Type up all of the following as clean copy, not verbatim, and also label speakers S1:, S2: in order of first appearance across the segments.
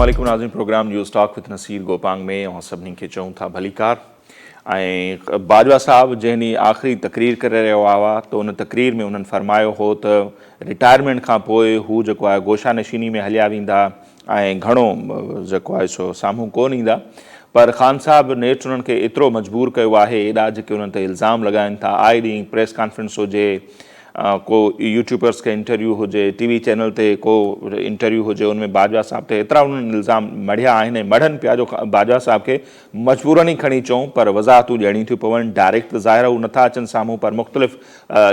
S1: अस्सलामुअलैकुम नाज़रीन, program news talk with Naseer Gopang में और सभिनी खे चऊं था भलीकार। ऐं बाजवा साहब जंहिं ॾींहुं आख़िरी तकरीर करे रहियो हुआ त उन तकरीर में उन्हनि फरमायो हो त रिटायरमेंट खां पोइ हू जेको आहे गोशा नशीनी में हलिया वेंदा ऐं घणो जेको आहे सो साम्हूं कोन ईंदा। पर ख़ान साहब नेठि उन्हनि खे एतिरो मजबूर कयो आहे, एॾा जेके उन्हनि ते इल्ज़ाम लॻाइनि था, आए ॾींहुं प्रेस कॉन्फ्रेंस हुजे, को यूट्यूबर्स के इंटरव्यू हुजे, टीवी चैनल ते को इंटरव्यू हुजे, उनमें बाजवा साहब ते एतिरा उन्हनि इल्ज़ाम मढ़िया आहिनि, मढ़नि पिया जो बाजवा साहब खे मजबूरन ई खणी चऊं, पर वज़ाहतूं ॾियणी थियूं पवनि। डायरेक्ट त ज़ाहिर हू नथा अचनि साम्हूं, पर मुख़्तलिफ़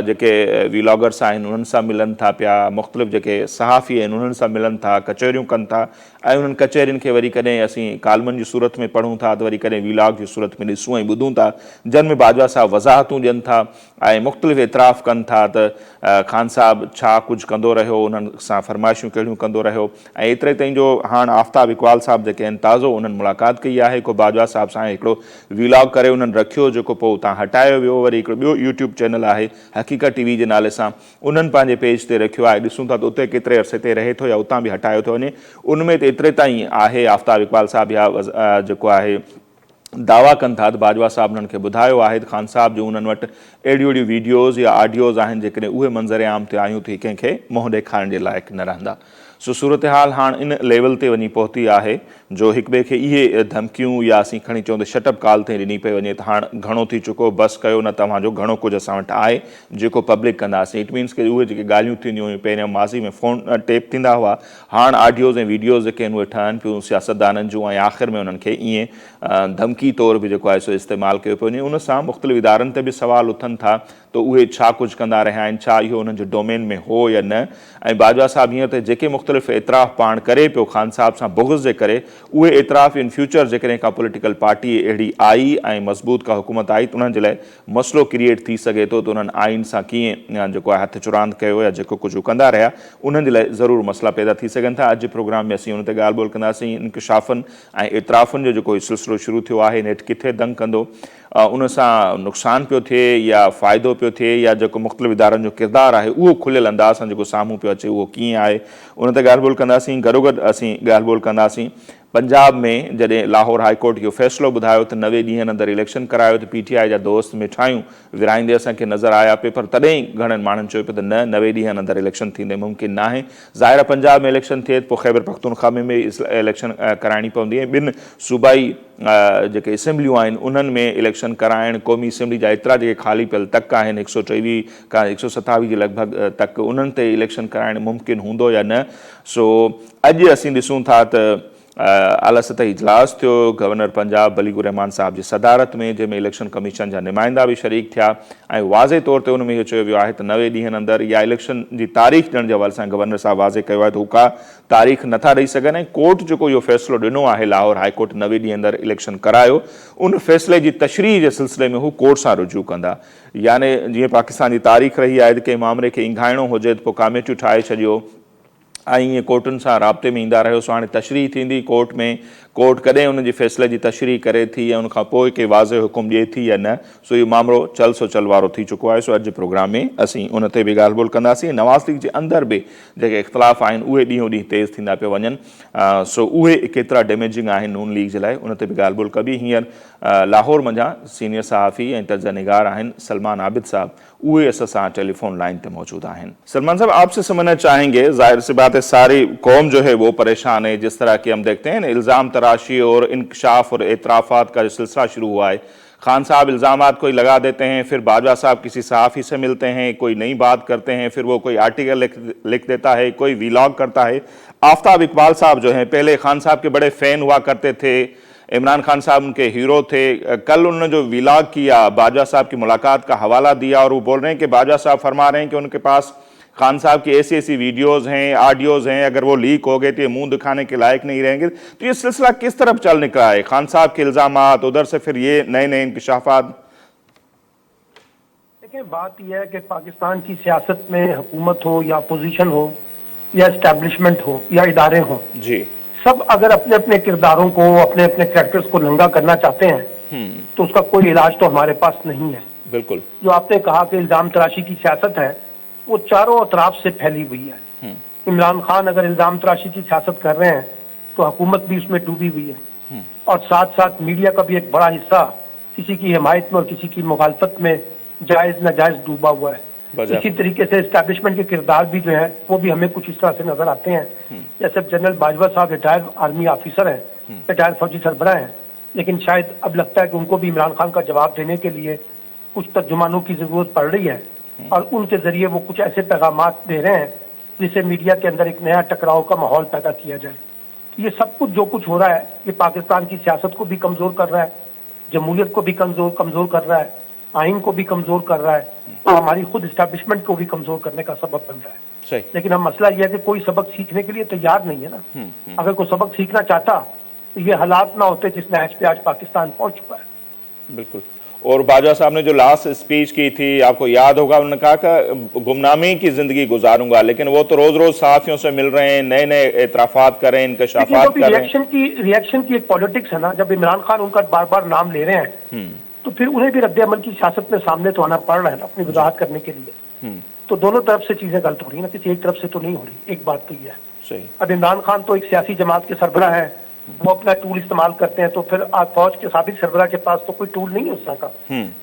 S1: जेके व्लॉगर्स आहिनि उन्हनि सां मिलनि था पिया, मुख़्तलिफ़ जेके सहाफ़ी आहिनि उन्हनि सां मिलनि था, कचहरियूं कनि था, ऐं उन्हनि कचहरियुनि खे वरी कॾहिं असीं कालमनि जी सूरत में पढ़ूं था त वरी कॾहिं व्लॉग जी सूरत में ॾिसूं ऐं ॿुधूं था, जिन में बाजवा साहब वज़ाहतूं ॾियनि था ऐं मुख़्तलिफ़ एतिराफ़ कनि था त ख़ान साहब छा कुझु कंदो रहियो, उन्हनि सां फरमाइशूं कहिड़ियूं कंदो रहियो। ऐं एतिरे ताईं जो हाणे आफ्ताब इक़बाल साहब जेके आहिनि ताज़ो उन्हनि मुलाक़ात कई आहे, को बाजवा साहब सां हिकिड़ो व्लॉग करे उन्हनि रखियो जेको पोइ उतां हटायो वियो। वरी हिकिड़ो ॿियो यूट्यूब चैनल आहे हक़ीक़त टीवी जे नाले सां, उन्हनि पंहिंजे पेज ते रखियो आहे, ॾिसूं था त उते केतिरे अरसे ते रहे थो या उतां बि हटायो थो वञे। उनमें त एतिरे ताईं आहे आफ्ताब इक़बाल साहब या जेको आहे दावा कनि था त बाजवा साहब उन्हनि खे ॿुधायो आहे त ख़ान साहब जो उन्हनि वटि अहिड़ियूं अहिड़ियूं वीडियोज़ या ऑडियोज़ आहिनि जेकॾहिं उहे मंज़र आम ते आयूं थी कंहिंखे मुंहुं ॾेखारण जे लाइक़ु न रहंदा। सो सूरत हाल हाणे इन लेवल ते वञी पहुती आहे जो हिक ॿिए खे इहे धमकियूं या असीं खणी चऊं त शटअप कॉल ताईं ॾिनी पई वञे त हाणे घणो थी चुको, बसि कयो न, तव्हांजो घणो कुझु असां वटि आहे जेको पब्लिक कंदासीं। इट मीन्स के उहे जेके ॻाल्हियूं थींदियूं हुयूं पहिरियों माज़ी में फ़ोन टेप थींदा हुआ, हाणे ऑडियोज़ ऐं वीडियोज़ जेके आहिनि उहे ठहनि पियूं सियासतदाननि जूं, ऐं आख़िर में उन्हनि खे ईअं धमकी तौर बि जेको आहे सो इस्तेमालु कयो पियो वञे। उन सां मुख़्तलिफ़ इदारनि ते बि सवाल उथनि था त उहे छा कुझु कंदा रहिया आहिनि, छा इहो उन्हनि जो डोमेन में हो या न। ऐं बाजवा साहब हींअर त जेके मुख़्तलिफ़ एतिराफ़ पाण करे पियो ख़ान साहब सां बुग़्ज़ जे करे, उहे एतिराफ़ इन फ्यूचर जेकॾहिं का पॉलिटिकल पार्टी अहिड़ी आई ऐं मज़बूत का हुकूमत आई त उन्हनि जे लाइ मसइलो क्रिएट थी सघे थो त उन्हनि आइन सां कीअं जेको आहे हथ चुरांद कयो या जेको कुझु कंदा रहिया, उन्हनि जे लाइ ज़रूरु मसइला पैदा थी सघनि था। अॼु प्रोग्राम में असीं उन ते ॻाल्हि ॿोल कंदासीं, इंकशाफ़नि ऐं एतिराफ़नि जो जेको सिलसिलो शुरू थियो आहे नेठि किथे दंग कंदो, उन सां नुक़सानु पियो थिए या फ़ाइदो पियो थिए, या जेको मुख़्तलिफ़ इदारनि जो किरदारु आहे उहो खुलियल अंदाज़ सां जेको साम्हूं पियो अचे उहो कीअं आहे, उन ते ॻाल्हि ॿोल कंदासीं। गॾोगॾु असीं ॻाल्हि ॿोल कंदासीं पंजाब में जॾहिं लाहौर हाई कोर्ट इहो फ़ैसिलो ॿुधायो त 90 ॾींहंनि अंदरि इलेक्शन करायो त PTI जा दोस्त मिठायूं विराईंदे असांखे नज़र आया पेपर, तॾहिं घणनि माण्हुनि चयो पियो त न, 90 ॾींहंनि अंदरि इलेक्शन थींदे मुमकिन न आहे। ज़ाहिर पंजाब में इलेक्शन थिए पोइ ख़ैबर पख्तूनख्वा में इलेक्शन कराइणी पवंदी ऐं ॿिनि सूबाई जेके असेंबलियूं आहिनि उन्हनि में इलेक्शन कराइण, क़ौमी असेंबली जा एतिरा जेके ख़ाली पियल तक आहिनि 123 खां 127 जे लॻभॻि तक, उन्हनि ते इलेक्शन कराइण मुमकिन हूंदो या न। सो अॼु असीं ॾिसूं था त आला सतही इजलास थियो गवर्नर पंजाब बलीगुर रहमान साहब जी सदारत में, जंहिंमें इलेक्शन कमीशन जा नुमाइंदा बि शरीक थिया ऐं वाज़े तौर ते उन में इहो चयो वियो आहे त 90 ॾींहंनि अंदरि या इलेक्शन जी तारीख़ ॾियण जे हवाले सां गवर्नर साहब वाज़े कयो आहे त हू का तारीख़ नथा ॾेई सघनि। ऐं कोर्ट जेको इहो फ़ैसिलो ॾिनो आहे लाहौर हाई कोर्ट 90 ॾींहं अंदरि इलेक्शन करायो, उन फ़ैसिले जी तशरीह जे सिलसिले में हू कोर्ट सां रुजू कंदा। याने जीअं पाकिस्तान जी तारीख़ रही आहे त कंहिं मामले खे इंघाइणो हुजे त पोइ कमेटियूं ठाहे छॾियो ऐं ईअं कोर्टुनि सां राब्ते में ईंदा रहियो। सो हाणे तशरीह थींदी कोर्ट में, कोर्ट कॾहिं उन जे फ़ैसिले जी तशरीह करे थी ऐं उनखां पोइ के वाज़े हुकुम ॾिए थी या न, सो इहो मामिलो चल सो चल वारो थी चुको आहे। सो अॼु प्रोग्राम में असीं उन ते बि ॻाल्हि ॿोल कंदासीं। नवाज़ लीग जे अंदरि बि जेके इख़्तिलाफ़ आहिनि उहे ॾींहों ॾींहुं तेज़ थींदा पिया वञनि, सो उहे केतिरा डैमेजिंग आहिनि नून लीग जे लाइ, उन ते बि ॻाल्हि ॿोल कबी। हींअर लाहौर मंझां सीनियर सहाफ़ी ऐं तर्ज निगार आहिनि सलमान आबिद साहब, उहे असां सां टेलीफोन लाइन पे मौजूद हैं। सलमान साहब, आपसे समझना चाहेंगे, जाहिर सी बात है सारी कौम जो है वो परेशान है, जिस तरह की हम देखते हैं इल्ज़ाम तराशी और इंकशाफ और एतराफ़ात का जो सिलसिला शुरू हुआ है, खान साहब इल्ज़ामात कोई लगा देते हैं, फिर बाजवा साहब किसी सहाफ़ी से मिलते हैं, कोई नई बात करते हैं, फिर वो कोई आर्टिकल लिख देता है, कोई व्लॉग करता है। आफ्ताब इकबाल साहब जो हैं पहले खान साहब के बड़े फ़ैन हुआ करते थे, इमरान खान साहब उनके हीरो थे। कल उन्होंने जो व्लॉग किया, बाजवा साहब की मुलाकात का हवाला दिया और वो बोल रहे हैं कि बाजवा साहब फरमा रहे हैं कि उनके पास खान साहब की ऐसी ऐसी वीडियोज़ हैं, ऑडियोज़ हैं, अगर वो लीक हो गए तो ये मुंह दिखाने के लायक नहीं रहेंगे। तो ये सिलसिला किस तरफ चल निकला है? खान साहब के इल्ज़ामात, उधर से फिर ये नए नए इंकशाफात।
S2: देखिए, बात यह है कि पाकिस्तान की सियासत में हुकूमत हो या अपोजिशन हो या इस्टेब्लिशमेंट हो या इदारे हों जी, सब अगर अपने अपने किरदारों को, अपने अपने कैरेक्टर्स को नंगा करना चाहते हैं तो उसका कोई इलाज तो हमारे पास नहीं है।
S1: बिल्कुल,
S2: जो आपने कहा कि इल्जाम तराशी की सियासत है, वो चारों अतराफ से फैली हुई है। इमरान खान अगर इल्जाम तराशी की सियासत कर रहे हैं तो हुकूमत भी उसमें डूबी हुई है और साथ साथ मीडिया का भी एक बड़ा हिस्सा किसी की हिमायत में और किसी की मुखालफत में जायज नाजायज डूबा हुआ है। इसी तरीके से एस्टैब्लिशमेंट के किरदार भी जो है वो भी हमें कुछ इस तरह से नजर आते हैं। जैसे जनरल बाजवा साहब रिटायर्ड आर्मी ऑफिसर हैं, रिटायर्ड फौजी सरबराह हैं, लेकिन शायद अब लगता है कि उनको भी इमरान खान का जवाब देने के लिए कुछ तर्जुमानों की जरूरत पड़ रही है और उनके जरिए वो कुछ ऐसे पैगामात दे रहे हैं जिससे मीडिया के अंदर एक नया टकराव का माहौल पैदा किया जाए। ये सब कुछ जो कुछ हो रहा है ये पाकिस्तान की सियासत को भी कमजोर कर रहा है, जमहूरियत को भी कमजोर कर रहा है, आइन को भी कमजोर कर रहा है और हमारी खुद इस्टेब्लिशमेंट को भी कमजोर करने का सबब बन रहा है।
S1: सही।
S2: लेकिन हम मसला यह है कि कोई सबक सीखने के लिए तैयार नहीं है ना। अगर कोई सबक सीखना चाहता तो ये हालात ना होते जिस नहज पे आज पाकिस्तान पहुंच चुका है।
S1: बिल्कुल। और बाजवा साहब ने जो लास्ट स्पीच की थी आपको याद होगा, उन्होंने कहा कि गुमनामी की जिंदगी गुजारूंगा, लेकिन वो तो रोज रोज सहाफियों से मिल रहे हैं, नए नए एतराफात कर रहे हैं, इंकशाफात कर रहे हैं।
S2: रिएक्शन की एक पॉलिटिक्स है ना। जब इमरान खान उनका बार बार नाम ले रहे हैं तो फिर उन्हें भी रद्द अमल की सियासत में सामने तो आना पड़ रहा है ना अपनी वजाहत करने के लिए। तो दोनों तरफ से चीजें गलत हो रही है ना, किसी एक तरफ से तो नहीं हो रही। एक बात तो यह है
S1: सही।
S2: अब इमरान खान तो एक सियासी जमात के सरबराह है, वो अपना टूल इस्तेमाल करते हैं, तो फिर आज फौज के साबिक सरबराह के पास तो कोई टूल नहीं है उस तरह का,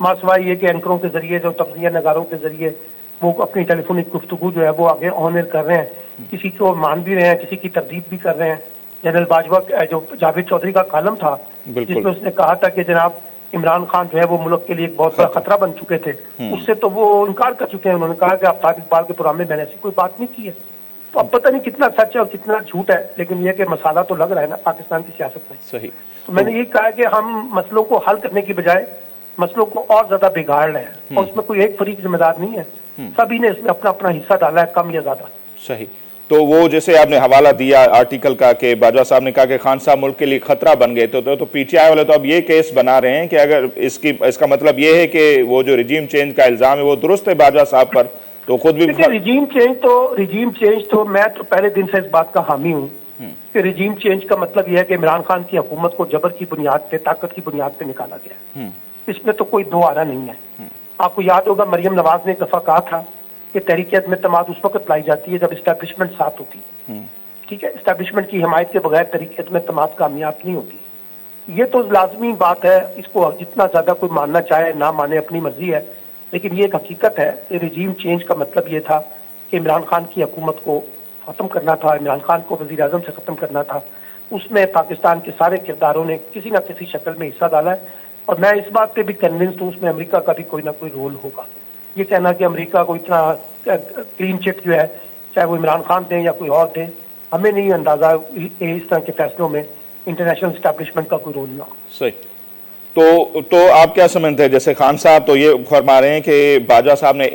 S2: मासवाई ये कि एंकरों के जरिए जो तब्जिया नगारों के जरिए वो अपनी टेलीफोनिक गुफ्तगू जो है वो आगे ऑन एयर कर रहे हैं, किसी को मान भी रहे हैं, किसी की तरदीद भी कर रहे हैं। जनरल बाजवा जो जावेद चौधरी का कालम था जिसमें उसने कहा था कि जनाब इमरान खान जो है वो मुल्क के लिए एक बहुत बड़ा खतरा बन चुके थे, उससे तो वो इनकार कर चुके हैं। उन्होंने कहा कि आफ्ताब इकबाल के प्रोग्राम में मैंने ऐसी कोई बात नहीं की है। तो अब पता नहीं कितना सच है और कितना झूठ है, लेकिन यह कि मसाला तो लग रहा है ना पाकिस्तान की सियासत में।
S1: सही।
S2: तो मैंने ये कहा कि हम मसलों को हल करने की बजाय मसलों को और ज्यादा बिगाड़ रहे हैं और उसमें कोई एक फरीक जिम्मेदार नहीं है, सभी ने इसमें अपना अपना हिस्सा डाला है, कम या ज्यादा।
S1: सही। तो वो जैसे आपने हवाला दिया आर्टिकल का कि बाजवा साहब ने कहा कि खान साहब मुल्क के लिए खतरा बन गए, तो पीटीआई वाले तो अब ये केस बना रहे हैं कि अगर इसका मतलब ये है कि वो जो रिजीम चेंज का इल्जाम है वो दुरुस्त है बाजवा साहब पर, तो खुद भी
S2: रिजीम चेंज तो मैं तो पहले दिन से इस बात का हामी हूँ कि रिजीम चेंज का मतलब यह है कि इमरान खान की हुकूमत को जबर की बुनियाद पे, ताकत की बुनियाद पे निकाला गया। इसमें तो कोई दो आना नहीं है। आपको याद होगा मरियम नवाज ने एक दफा कहा था कि तहरीक एतमाद उस वक्त लाई जाती है जब इस्टेब्लिशमेंट साथ होती है। ठीक है, इस्टेब्लिशमेंट की हिमायत के बगैर तहरीक एतमाद कामयाब नहीं होती। ये तो लाजमी बात है, इसको जितना ज्यादा कोई मानना चाहे ना माने अपनी मर्जी है, लेकिन ये एक हकीकत है कि रिजीम चेंज का मतलब ये था कि इमरान खान की हुकूमत को खत्म करना था, इमरान खान को वज़ीर आज़म से खत्म करना था। उसमें पाकिस्तान के सारे किरदारों ने किसी न किसी शक्ल में हिस्सा डाला है और मैं इस बात पे भी कन्विंस्ड हूँ उसमें अमेरिका का भी कोई ना कोई रोल होगा। ये कहना कि अमेरिका को इतना क्लीन चिट जो है चाहे वो इमरान खान दें या कोई और दें, हमें नहीं अंदाजा इस तरह के फैसलों में इंटरनेशनल एस्टैब्लिशमेंट का कोई रोल ना हो।
S1: सही। तो आप क्या समझते हैं, जैसे खान साहब तो ये फरमा रहे हैं कि बाजवा साहब ने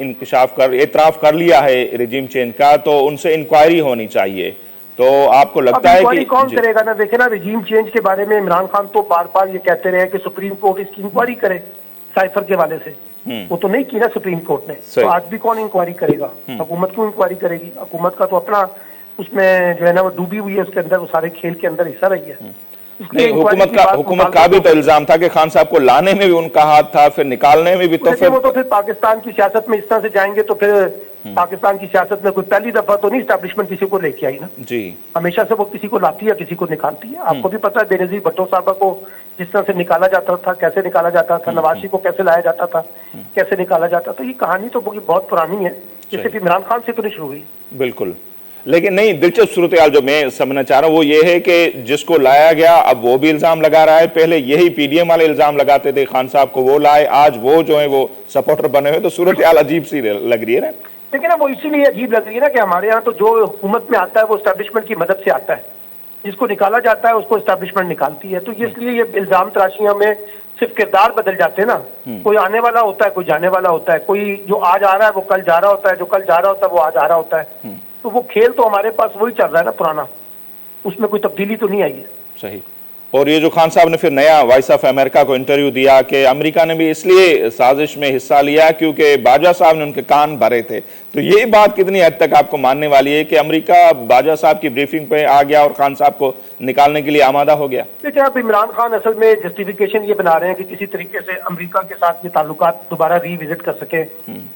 S1: इतराफ कर लिया है रिजीम चेंज का, तो उनसे इंक्वायरी होनी चाहिए, तो आपको लगता है कि
S2: कौन करेगा ना? देखे ना, रिजीम चेंज के बारे में इमरान खान तो बार बार ये कहते रहे कि सुप्रीम कोर्ट इसकी इंक्वायरी करे साइफर के वाले से, वो तो नहीं की ना सुप्रीम कोर्ट ने, तो आज भी कौन इंक्वायरी करेगा? हुकूमत क्यों इंक्वायरी करेगी? हुकूमत का तो अपना उसमें जो है ना वो डूबी हुई है, उसके अंदर वो सारे खेल के अंदर हिस्सा रही है।
S1: नहीं, हुकूमत का भी तो इल्जाम था कि खान साहब को लाने में भी उनका हाथ था, फिर निकालने में भी, तो फिर वो तो
S2: फिर पाकिस्तान की सियासत में इस तरह से जाएंगे तो फिर पाकिस्तान की सियासत में कोई पहली दफा तो नहीं एस्टैब्लिशमेंट किसी को लेके आई ना जी। हमेशा से वो किसी को लाती है, किसी को निकालती है। आपको भी पता है बेनजीर भुट्टो साहबा को जिस तरह से निकाला जाता था, कैसे निकाला जाता था, नवाज को कैसे लाया जाता था, कैसे निकाला जाता था। ये कहानी तो बहुत पुरानी है, जिससे इमरान खान से तो नहीं शुरू हुई।
S1: बिल्कुल, लेकिन नहीं, दिलचस्प सूरत हाल जो मैं समझना चाह रहा हूँ वो ये है कि जिसको लाया गया अब वो भी इल्जाम लगा रहा है। पहले यही पीडीएम वाले इल्जाम लगाते थे खान साहब को, वो लाए, आज वो जो है वो सपोर्टर बने हुए, तो सूरत हाल अजीब सी लग रही है ना।
S2: लेकिन वो इसीलिए अजीब लग रही है ना कि हमारे यहाँ तो जो हुकूमत में आता है वो एस्टैब्लिशमेंट की मदद से आता है, जिसको निकाला जाता है उसको एस्टैब्लिशमेंट निकालती है। तो इसलिए ये इल्जाम तराशियां में सिर्फ किरदार बदल जाते हैं ना, कोई आने वाला होता है, कोई जाने वाला होता है, कोई जो आज आ रहा है वो कल जा रहा होता है, जो कल जा रहा होता है वो आज आ रहा होता है। तो वो खेल तो हमारे पास वही चल रहा है ना पुराना, उसमें कोई तब्दीली तो नहीं आई है।
S1: सही। और ये जो खान साहब ने फिर नया वॉइस ऑफ अमेरिका को इंटरव्यू दिया कि अमेरिका ने भी इसलिए साजिश में हिस्सा लिया क्योंकि बाजवा साहब ने उनके कान भरे थे, तो ये बात कितनी हद तक आपको मानने वाली है कि अमेरिका बाजवा साहब की ब्रीफिंग पे आ गया और खान साहब को निकालने के लिए आमादा हो गया?
S2: देखिए, अब इमरान खान असल में जस्टिफिकेशन ये बना रहे हैं कि किसी तरीके से अमेरिका के साथ ये ताल्लुकात दोबारा रीविजिट कर सके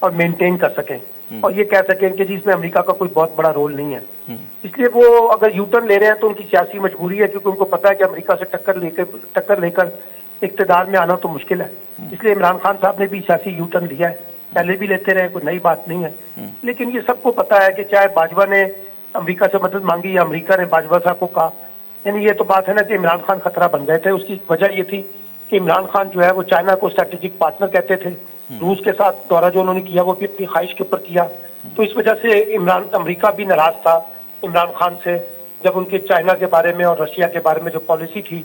S2: और मेंटेन कर सके और ये कह सकें कि जी इसमें अमेरिका का कोई बहुत बड़ा रोल नहीं है। इसलिए वो अगर यू टर्न ले रहे हैं तो उनकी सियासी मजबूरी है, क्योंकि उनको पता है कि अमेरिका से टक्कर लेकर इक़्तिदार में आना तो मुश्किल है। इसलिए इमरान खान साहब ने भी सियासी यू टर्न लिया है, पहले भी लेते रहे, कोई नई बात नहीं है। लेकिन ये सबको पता है कि चाहे बाजवा ने अमेरिका से मदद मांगी या अमेरिका ने बाजवा साहब को कहा, यानी ये तो बात है ना कि इमरान खान खतरा बन गए थे। उसकी वजह ये थी कि इमरान खान जो है वो चाइना को स्ट्रेटेजिक पार्टनर कहते थे, रूस के साथ दौरा जो उन्होंने किया वो भी अपनी ख्वाहिश के ऊपर किया, तो इस वजह से अमेरिका भी नाराज था इमरान खान से। जब उनके चाइना के बारे में और रशिया के बारे में जो पॉलिसी थी,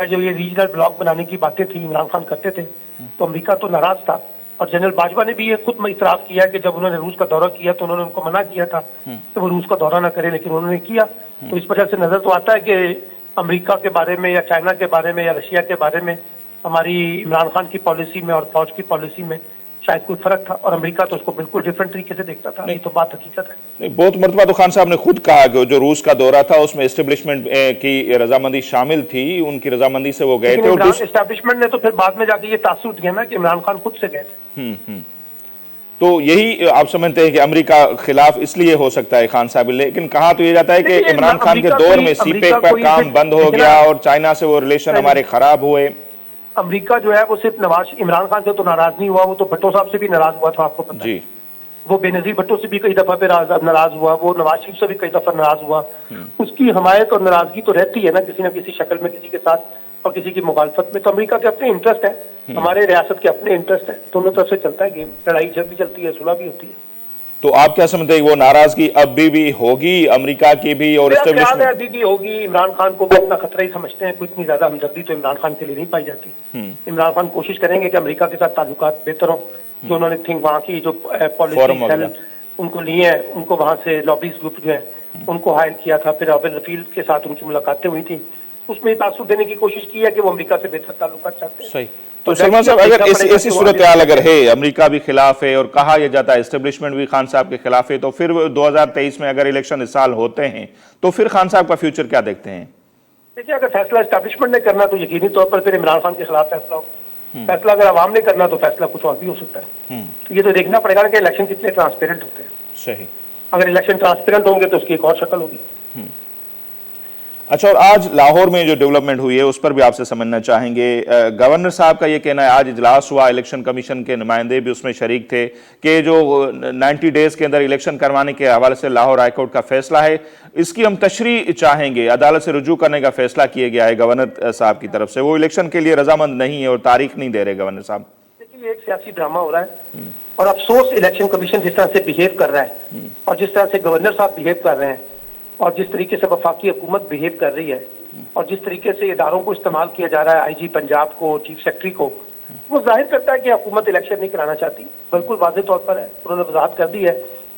S2: जो ये रीजनल ब्लॉक बनाने की बातें थी इमरान खान करते थे, तो अमेरिका तो नाराज था। और जनरल बाजवा ने भी ये खुद इतराफ किया कि जब उन्होंने रूस का दौरा किया तो उन्होंने उनको मना किया था कि वो रूस का दौरा ना करे, लेकिन उन्होंने किया। तो इस वजह से नजर तो आता है कि अमेरिका के बारे में या चाइना के बारे में या रशिया के बारे में हमारी इमरान खान की पॉलिसी में और फौज की पॉलिसी में शायद कोई फर्क था, और अमेरिका तो उसको बिल्कुल डिफरेंट तरीके से देखता था। नहीं तो बात हकीकत है।
S1: नहीं, बहुत मरतबा तो खान साहब ने खुद कहा कि जो रूस का दौरा था उसमें एस्टेब्लिशमेंट की रजामंदी शामिल थी, उनकी रजामंदी से वो गए थे।
S2: एस्टेब्लिशमेंट ने तो फिर बाद में जाके ये तासुर दिया ना कि इमरान खान खुद से गए थे।
S1: तो यही आप समझते हैं कि अमेरिका खिलाफ इसलिए हो सकता है खान साहब, लेकिन कहा तो ये जाता है कि इमरान खान के दौर में सीपेक पर काम बंद हो गया और चाइना से वो रिलेशन हमारे खराब हुए।
S2: अमेरिका जो है वो सिर्फ इमरान खान से तो नाराज नहीं हुआ, वो तो भट्टो साहब से भी नाराज हुआ था, आपको पता है। वो बेनजीर भट्टो से भी कई दफा पे नाराज हुआ, वो नवाज शरीफ से भी कई दफा नाराज हुआ। उसकी हमायत और नाराजगी तो रहती है ना किसी न किसी शक्ल में किसी के साथ, और किसी की मुखालफत में। तो अमेरिका के अपने इंटरेस्ट है, हमारे रियासत के अपने इंटरेस्ट है, दोनों तरफ से चलता है गेम, लड़ाई जब भी चलती है, सुलह भी होती है।
S1: तो आप क्या समझते हैं वो नाराजगी अब भी होगी अमेरिका की भी और
S2: एस्टेब्लिशमेंट अभी भी होगी? इमरान खान को वो अपना खतरा ही समझते हैं, कोई इतनी ज्यादा हमदर्दी तो इमरान खान के लिए नहीं पाई जाती। इमरान खान कोशिश करेंगे कि अमेरिका के साथ ताल्लुकात बेहतर हो। जो उन्होंने वहाँ की जो पॉलिसी सेल उनको लिए हैं, उनको वहाँ से लॉबीज ग्रुप जो है उनको हायर किया था, फिर अबिल रफील के साथ उनकी मुलाकातें हुई थी, उसमें तासुर देने की कोशिश की है कि वो अमेरिका से बेहतर ताल्लुकात चाहते हैं।
S1: सही। तो सलमान साहब, अगर ऐसी सूरत हाल अगर है, अमेरिका भी खिलाफ है और कहा यह जाता है एस्टेब्लिशमेंट भी खान साहब के खिलाफ है, तो फिर 2023 में अगर इलेक्शन इस साल होते हैं तो फिर खान साहब का फ्यूचर क्या देखते हैं?
S2: देखिए, अगर फैसला एस्टेब्लिशमेंट ने करना तो यकीनी तौर पर फिर इमरान खान के खिलाफ फैसला हो। फैसला अगर अवाम ने करना तो फैसला कुछ और भी हो सकता है। तो ये तो देखना पड़ेगा कि इलेक्शन कितने ट्रांसपेरेंट होते हैं।
S1: सही।
S2: अगर इलेक्शन ट्रांसपेरेंट होंगे तो उसकी एक और शक्ल होगी।
S1: अच्छा, और आज लाहौर में जो डेवलपमेंट हुई है उस पर भी आपसे समझना चाहेंगे। गवर्नर साहब का ये कहना है, आज इजलास हुआ, इलेक्शन कमीशन के नुमाइंदे भी उसमें शरीक थे, कि जो 90 डेज के अंदर इलेक्शन करवाने के हवाले से लाहौर हाईकोर्ट का फैसला है, इसकी हम तशरीह चाहेंगे। अदालत से रुजू करने का फैसला किया गया है गवर्नर साहब की तरफ से, वो इलेक्शन के लिए रजामंद नहीं है और तारीख नहीं दे रहे गवर्नर साहब।
S2: देखिए, एक सियासी ड्रामा हो रहा है और अफसोस इलेक्शन कमीशन जिस तरह से बिहेव कर रहा है और जिस तरह से गवर्नर साहब बिहेव कर रहे हैं और जिस तरीके से वफाकी हुकूमत बिहेव कर रही है और जिस तरीके से इदारों को इस्तेमाल किया जा रहा है, आईजी पंजाब को, चीफ सेक्रेटरी को, वो जाहिर करता है कि हुकूमत इलेक्शन नहीं कराना चाहती। बिल्कुल वाज़ेह तौर पर है, उन्होंने वजाहत कर दी है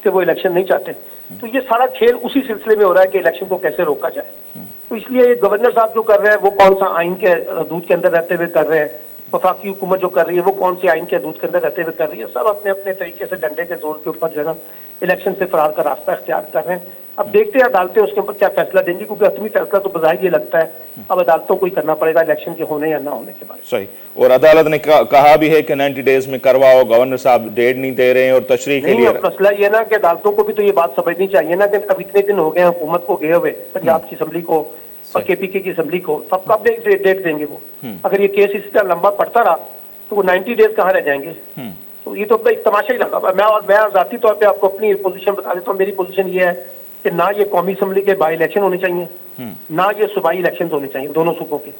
S2: कि वो इलेक्शन नहीं चाहते। तो ये सारा खेल उसी सिलसिले में हो रहा है कि इलेक्शन को कैसे रोका जाए। तो इसलिए गवर्नर साहब जो कर रहे हैं वो कौन सा आइन के हदूद के अंदर रहते हुए कर रहे हैं, वफाकी हुकूमत जो कर रही है वो कौन सी आइन के हदूद के अंदर रहते हुए कर रही है, सब अपने अपने तरीके से डंडे के जोर के ऊपर जो है ना इलेक्शन से फरार का रास्ता इख्तियार कर रहे हैं। अब देखते हैं अदालतें उसके ऊपर क्या फैसला देंगी, क्योंकि असली फैसला तो बजाय ये लगता है अब अदालतों को ही करना पड़ेगा इलेक्शन के होने या ना होने के बारे में।
S1: सही। और अदालत ने कहा भी है कि 90 डेज में करवाओ, गवर्नर साहब डेट नहीं दे रहे हैं और तशरीह के लिए।
S2: मसला ये ना कि अदालतों को भी तो ये बात समझनी चाहिए ना कि अब इतने दिन हो गए हुकूमत को गए हुए, पंजाब की असम्बली को और KPK की असम्बली को, तब कब डेट देंगे वो? अगर ये केस इसी तरह लंबा पड़ता रहा तो वो 90 डेज कहाँ रह जाएंगे? तो ये तो एक तमाशा ही लगा। मैं जाती तौर पे आपको अपनी पोजीशन बता देता हूँ। मेरी पोजीशन ये है कि ना ये कौमी असम्बली के बाई इलेक्शन होने चाहिए, ना ये सूबाई इलेक्शन होने चाहिए दोनों सूबों के।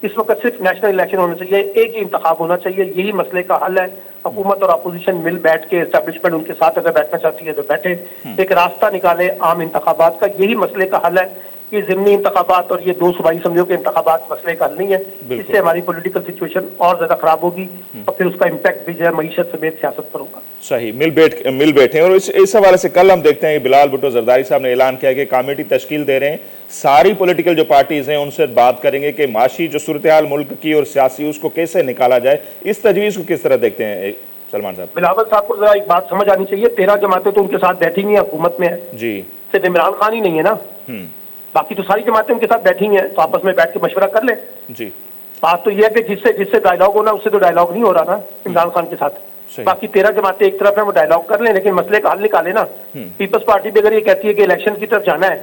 S2: इस वक्त सिर्फ नेशनल इलेक्शन होने चाहिए, एक ही इंतखाब होना चाहिए, यही मसले का हल है। हुकूमत और अपोजिशन मिल बैठ के, एस्टेब्लिशमेंट उनके साथ अगर बैठना चाहती है तो बैठे, एक रास्ता निकाले आम इंतखाबात का, यही मसले का हल है। ये ज़िमनी इंतखाबात और ये दो सूबाई असम्बलियों के इंतखाबात मसले का हल नहीं है। इससे हमारी पॉलिटिकल सिचुएशन और ज्यादा खराब होगी और फिर उसका इम्पैक्ट भी जो है मईशत समेत सियासत पर होगा।
S1: सही। मिल बैठे। और इस हवाले से कल हम देखते हैं कि बिलाल भुट्टो जरदारी साहब ने ऐलान किया कि कमेटी तश्कील दे रहे हैं, सारी पॉलिटिकल जो पार्टीज हैं उनसे बात करेंगे कि माशी जो सूरत हाल मुल्क की और सियासी उसको कैसे निकाला जाए। इस तजवीज़ को किस तरह देखते हैं सलमान साहब?
S2: बिलावल साहब को जरा एक बात समझ आनी चाहिए, 13 जमातें तो उनके साथ बैठी हुई हैं, हुकूमत में है
S1: जी,
S2: सिर्फ इमरान खान ही नहीं है ना, बाकी तो सारी जमातें उनके साथ बैठी हैं, तो आपस में बैठ के मशवरा कर ले जी। बात तो यह है कि जिससे डायलॉग होना उससे तो डायलॉग नहीं हो रहा ना इमरान खान के साथ। बाकी 13 जमातें एक तरफ है, वो डायलॉग कर लें लेकिन मसले का हल निकाले ना। पीपल्स पार्टी भी अगर ये कहती है कि इलेक्शन की तरफ जाना है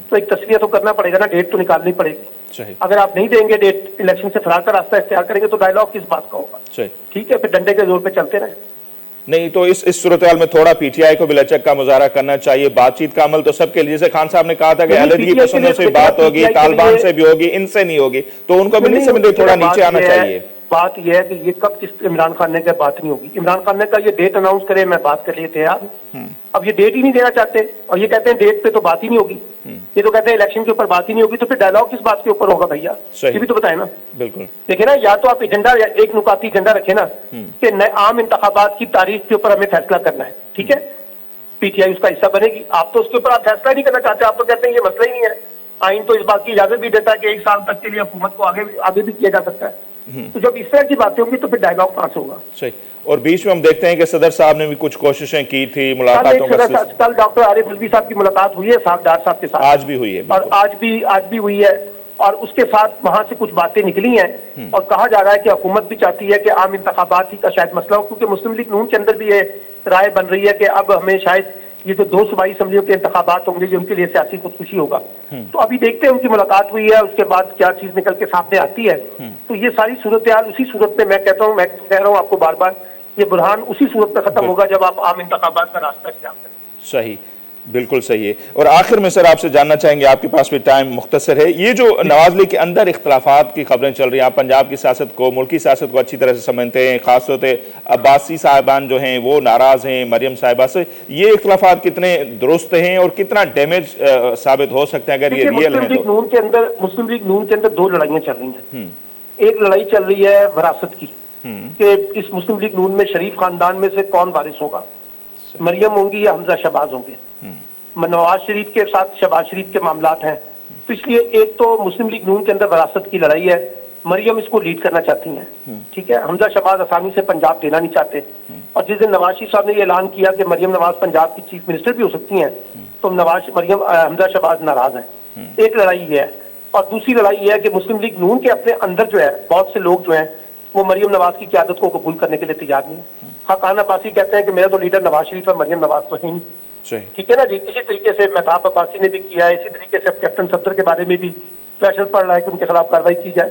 S2: तो एक तस्वीर तो करना पड़ेगा ना, डेट तो निकालनी पड़ेगी। अगर आप नहीं देंगे डेट, इलेक्शन से फरार का रास्ता इख्तियार करेंगे तो डायलॉग किस बात का होगा? ठीक है, फिर डंडे के जोर पे चलते रहे।
S1: नहीं तो इस सूरत हाल में थोड़ा पीटीआई को भी लचक का मुजाहरा करना चाहिए। बातचीत का अमल तो सबके लिए, जैसे खान साहब ने कहा था कि अलहदगी पसंदों से बात होगी, तालिबान से भी होगी, इनसे नहीं होगी, तो उनको भी नहीं समझ, थोड़ा नीचे आना चाहिए।
S2: बात यह है कि ये कब किस इमरान खान ने कहा बात नहीं होगी। इमरान खान ने कहा ये डेट अनाउंस करे, मैं बात कर लिए थे यार। अब ये डेट ही नहीं देना चाहते और ये कहते हैं डेट पे तो बात ही नहीं होगी। ये तो कहते हैं इलेक्शन के ऊपर बात ही नहीं होगी, तो फिर डायलॉग किस बात के ऊपर होगा भैया? ये भी तो बताए ना।
S1: बिल्कुल
S2: देखिए ना, या तो आप एजेंडा, एक नुकाती एजेंडा रखे ना कि नए आम इंतखाबात की तारीख के ऊपर हमें फैसला करना है, ठीक है, पीटीआई उसका हिस्सा बनेगी। आप तो उसके ऊपर आप फैसला नहीं करना चाहते, आप तो कहते हैं ये मसला ही नहीं है। आइन तो इस बात की इजाजत भी देता है कि 1 साल तक के लिए हुकूमत को आगे भी किया जा सकता है। तो जब इस तरह की बातें होंगी तो फिर डायलॉग कहां से होगा? सही।
S1: और बीच में हम देखते हैं कि सदर साहब ने भी कुछ कोशिशें की थी, मुलाकातों का।
S2: कल डॉक्टर आरिफ अलवी साहब की मुलाकात हुई है साहब के साथ,
S1: आज भी हुई है,
S2: और आज भी हुई है, और उसके साथ वहां से कुछ बातें निकली हैं और कहा जा रहा है कि हुकूमत भी चाहती है कि आम इंतखाबात ही का शायद मसला हो, क्योंकि मुस्लिम लीग नून के अंदर भी ये राय बन रही है कि अब हमें शायद ये जो 2 सूबाई असम्बलियों के इंतखाबात होंगे जो उनके लिए सियासी खुदकुशी होगा। तो अभी देखते हैं, उनकी मुलाकात हुई है, उसके बाद क्या चीज निकल के सामने आती है। तो ये सारी सूरत हाल उसी सूरत में, मैं कहता हूँ, मैं कह रहा हूँ आपको बार बार, ये बुरहान उसी सूरत में खत्म होगा जब आप आम इंतखाबात का रास्ता इख्तियार करें।
S1: सही, बिल्कुल सही है। और आखिर में सर आपसे जानना चाहेंगे, आपके पास भी टाइम मुख्तसर है, ये जो नवाज लीग के अंदर इख्तलाफात की खबरें चल रही हैं, आप पंजाब की सियासत को, मुल्की सियासत को अच्छी तरह से समझते हैं, खासतौर से अब्बासी साहिबान जो हैं वो नाराज हैं मरियम साहिबा से, ये इख्तलाफात कितने दुरुस्त हैं और कितना डैमेज साबित हो सकते हैं अगर ये रियल है?
S2: मुस्लिम लीग नून के अंदर 2 लड़ाइयां चल रही हैं। एक लड़ाई चल रही है विरासत की कि इस मुस्लिम लीग नून में शरीफ खानदान में से कौन वारिस होगा, मरियम होंगी या हमजा शहबाज होंगे। नवाज शरीफ के साथ शहबाज शरीफ के मामलात हैं, तो इसलिए एक तो मुस्लिम लीग नून के अंदर विरासत की लड़ाई है, मरियम इसको लीड करना चाहती हैं, ठीक है। हमजा शहबाज आसानी से पंजाब देना नहीं चाहते, और जिस दिन नवाज शरीफ साहब ने ये ऐलान किया कि मरियम नवाज पंजाब की चीफ मिनिस्टर भी हो सकती हैं, तो हमजा शहबाज नाराज हैं। एक लड़ाई ये है, और दूसरी लड़ाई ये है कि मुस्लिम लीग नून के अपने अंदर जो है बहुत से लोग जो हैं वो मरियम नवाज की क़यादत को कबूल करने के लिए तैयार नहीं है। खान अब्बासी कहते हैं कि मेरा तो लीडर नवाज शरीफ और मरियम नवाज तो है नहीं, ठीक है ना जी। इसी तरीके से महताब अब्बासी ने भी किया है, इसी तरीके से कैप्टन सफदर के बारे में भी प्रेशर पड़ रहा है कि उनके खिलाफ कार्रवाई की जाए।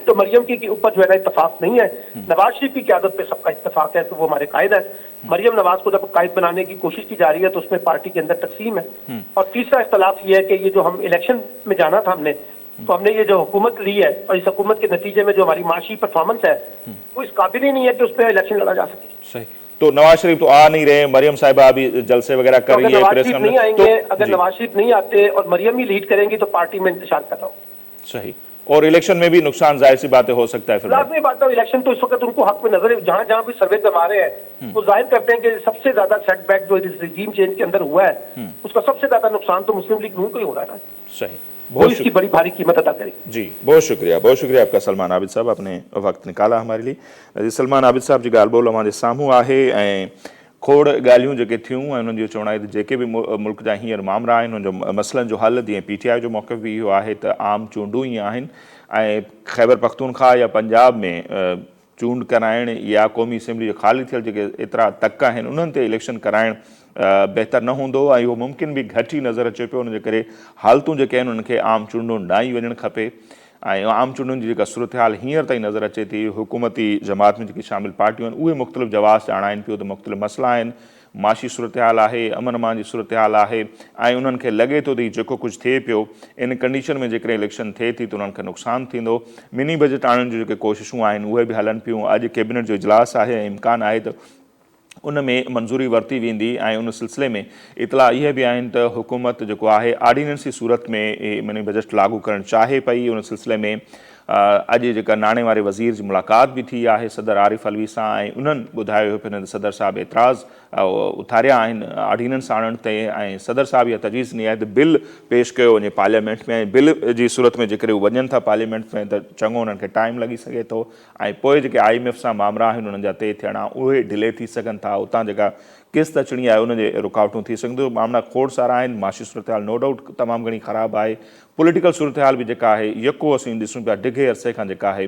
S2: तो मरियम के ऊपर जो है ना इत्तेफाक नहीं है, नवाज शरीफ की क़यादत पे सबका इत्तेफाक है, तो वो हमारे कायद है। मरियम नवाज को जब कायद बनाने की कोशिश की जा रही है तो उसमें पार्टी के अंदर तकसीम है। और तीसरा इख्तलाफ ये है कि ये जो हम इलेक्शन में जाना था हमने, तो हमने ये जो हुकूमत ली है और इस हुकूमत के नतीजे में जो हमारी माशी परफॉर्मेंस है वो इस काबिल ही नहीं है कि उस पर इलेक्शन लड़ा जा सके।
S1: सही। तो नवाज शरीफ तो आ नहीं रहे, मरियम साहिबा अभी जलसे वगैरह कर रही है,
S2: प्रेस नहीं आएंगे, अगर नवाज शरीफ नहीं आते और मरियम ही लीड करेंगी तो पार्टी में इंतशार कर रहा हूँ।
S1: सही। और इलेक्शन में भी नुकसान, जाहिर सी बातें हो सकता है। फिर
S2: लाजमी बात है, इलेक्शन तो इस वक्त उनको हक में नजर, जहां जहां भी सर्वे करवा रहे हैं वो जाहिर करते हैं कि सबसे ज्यादा सेटबैक जो इस रिजीम चेंज के अंदर हुआ है उसका सबसे ज्यादा नुकसान तो मुस्लिम लीग नून को ही हो रहा है ना।
S1: सही,
S2: बहुत इसकी बड़ी भारी कीमत अदा करेगी।
S1: जी, बहुत शुक्रिया आपका सलमान आबिद साहब, अपने वक्त निकाला हमारे लिए। सलमान आबिद साहब जी ॻाल्हि ॿोल हमारे साम्हूं आहे, ऐं खोड़ ॻाल्हियूं जेके थियूं ऐं उन्हनि जो चवण आहे त जेके बि मुल्क जा हींअर मामला आहिनि उन जो मसइलनि जो हल, जीअं पीटीआई जो मौक़िफ़ बि इहो आहे त आम चूंडूं ई आहिनि, ऐं ख़ैबर पख्तूनख्वा या पंजाब में चूंड कराइण या क़ौमी असैम्बली जो ख़ाली थियल जेके एतिरा तक आहिनि उन्हनि ते इलेक्शन कराइण बहितर न हूंदो, ऐं इहो मुमकिन बि घटि ई नज़र अचे पियो। उनजे करे हालतूं जेके आहिनि उनखे आम चूंडूं ॾांहीं वञणु खपे, ऐं आम चूंडुनि जी जेका सूरत हाल हींअर ताईं नज़र अचे थी, हुकूमती जमात में जेकी शामिल पार्टियूं आहिनि उहे मुख़्तलिफ़ जवाब ॼाणाइनि पियूं त मुख़्तलिफ़ मसइला आहिनि, माशी सूरत हाल आहे, अमन अमान जी सूरत हाल आहे, ऐं उन्हनि खे लॻे थो त जेको कुझु थिए पियो इन कंडीशन में जेकॾहिं इलेक्शन थिए थी त उन्हनि खे नुक़सानु थींदो। मिनी बजट आणण जूं जेके कोशिशूं आहिनि उहे बि हलनि पियूं। अॼु कैबिनेट जो इजलास आहे ऐं इम्कान आहे त उन में मंज़ूरी वरिती वेंदी, ऐं उन सिलसिले में इतला इहे बि आहिनि त हुकूमत जेको आहे ऑर्डिनेंस जी सूरत में मिनी बजट लागू करणु चाहे पई। उन सिलसिले में अॼु जेका नाणे वारे वज़ीर जी मुलाक़ात बि थी आहे सदर आरिफ अलवी सां, ऐं उन्हनि ॿुधायो हुयो पियो त सदर साहिबु एतिराज़ उथारिया आहिनि ऑर्डिनेंस आणण ते, ऐं सदर साहिबु इहा तजवीज़ ॾिनी आहे त बिल पेश कयो वञे पार्लियामेंट में, ऐं बिल जी सूरत में जेकॾहिं उहे वञनि था पार्लियामेंट में त चङो उन्हनि खे टाइम लॻी सघे थो, ऐं पोइ जेके IMF सां मामला आहिनि उन्हनि जा तइ थियणा उहे डिले थी सघनि था, उतां जेका किस्त अचणी आहे उनजे रुकावटूं थी सघंदियूं। मामला खोड़ सारा आहिनि, माशी सूरत हाल नो डाउट तमामु घणी ख़राबु आहे, पॉलिटिकल सूरत हाल बि जेका आहे यको असीं ॾिसूं पिया डिघे अरसे खां जेका आहे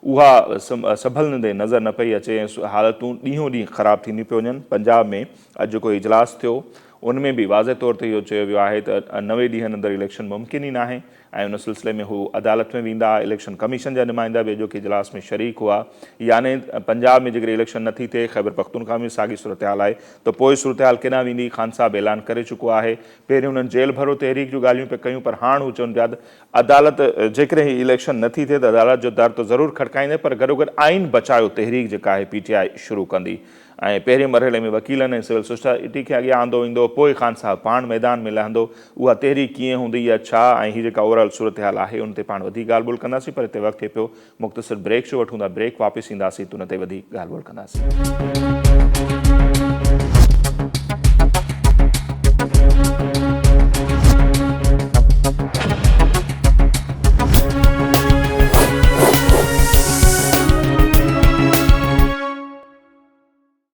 S1: उहा संभलंदे नज़र न पई अचे ऐं हालतूं ॾींहों ॾींहुं ख़राब थींदियूं पियूं वञनि। पंजाब में अॼु जेको इजलास थियो उन में बि वाज़े तौर ते इहो चयो वियो आहे त 90 ॾींहंनि अंदरि इलेक्शन मुमकिन ई न आहे ऐं उन सिलसिले में हू अदालत में वेंदा। इलेक्शन कमीशन जा नुमाइंदा बि अॼोके इजलास में शरीक हुआ। यानी पंजाब में जेकॾहिं इलेक्शन नथी थिए, ख़ैबर पख्तूनख्वा में साॻी सूरत हाल आहे, त पोइ सूरत हाल केॾांहुं वेंदी? ख़ान साहब ऐलान करे चुको आहे। पहिरियों उन्हनि जेल भरो तहरीक जूं ॻाल्हियूं पिया कयूं, पर हाणे हू चवनि पिया त अदालत जेकॾहिं इलेक्शन नथी थिए त अदालत जो दर त ज़रूरु खड़काईंदे, पर गॾोगॾु आइन बचायो तहरीक जेका आहे PTI शुरू कंदी। ऐं पहिरें मरहले में वकीलनि ऐं सिविल सोसाइटी खे अॻियां आंदो वेंदो, पोइ ख़ान साहब पाण मैदान में लहंदो। उहा तहरीक कीअं हूंदी या छा ऐं हीअ जेका ओवरऑल सूरत हाल आहे उन ते पाण वधीक ॻाल्हि ॿोल कंदासीं, पर हिते वक़्तु थिए पियो मुख़्तसिर ब्रेक जो वठूं था। ब्रेक वापसि ईंदासीं त उन ते वधीक ॻाल्हि ॿोल कंदासीं।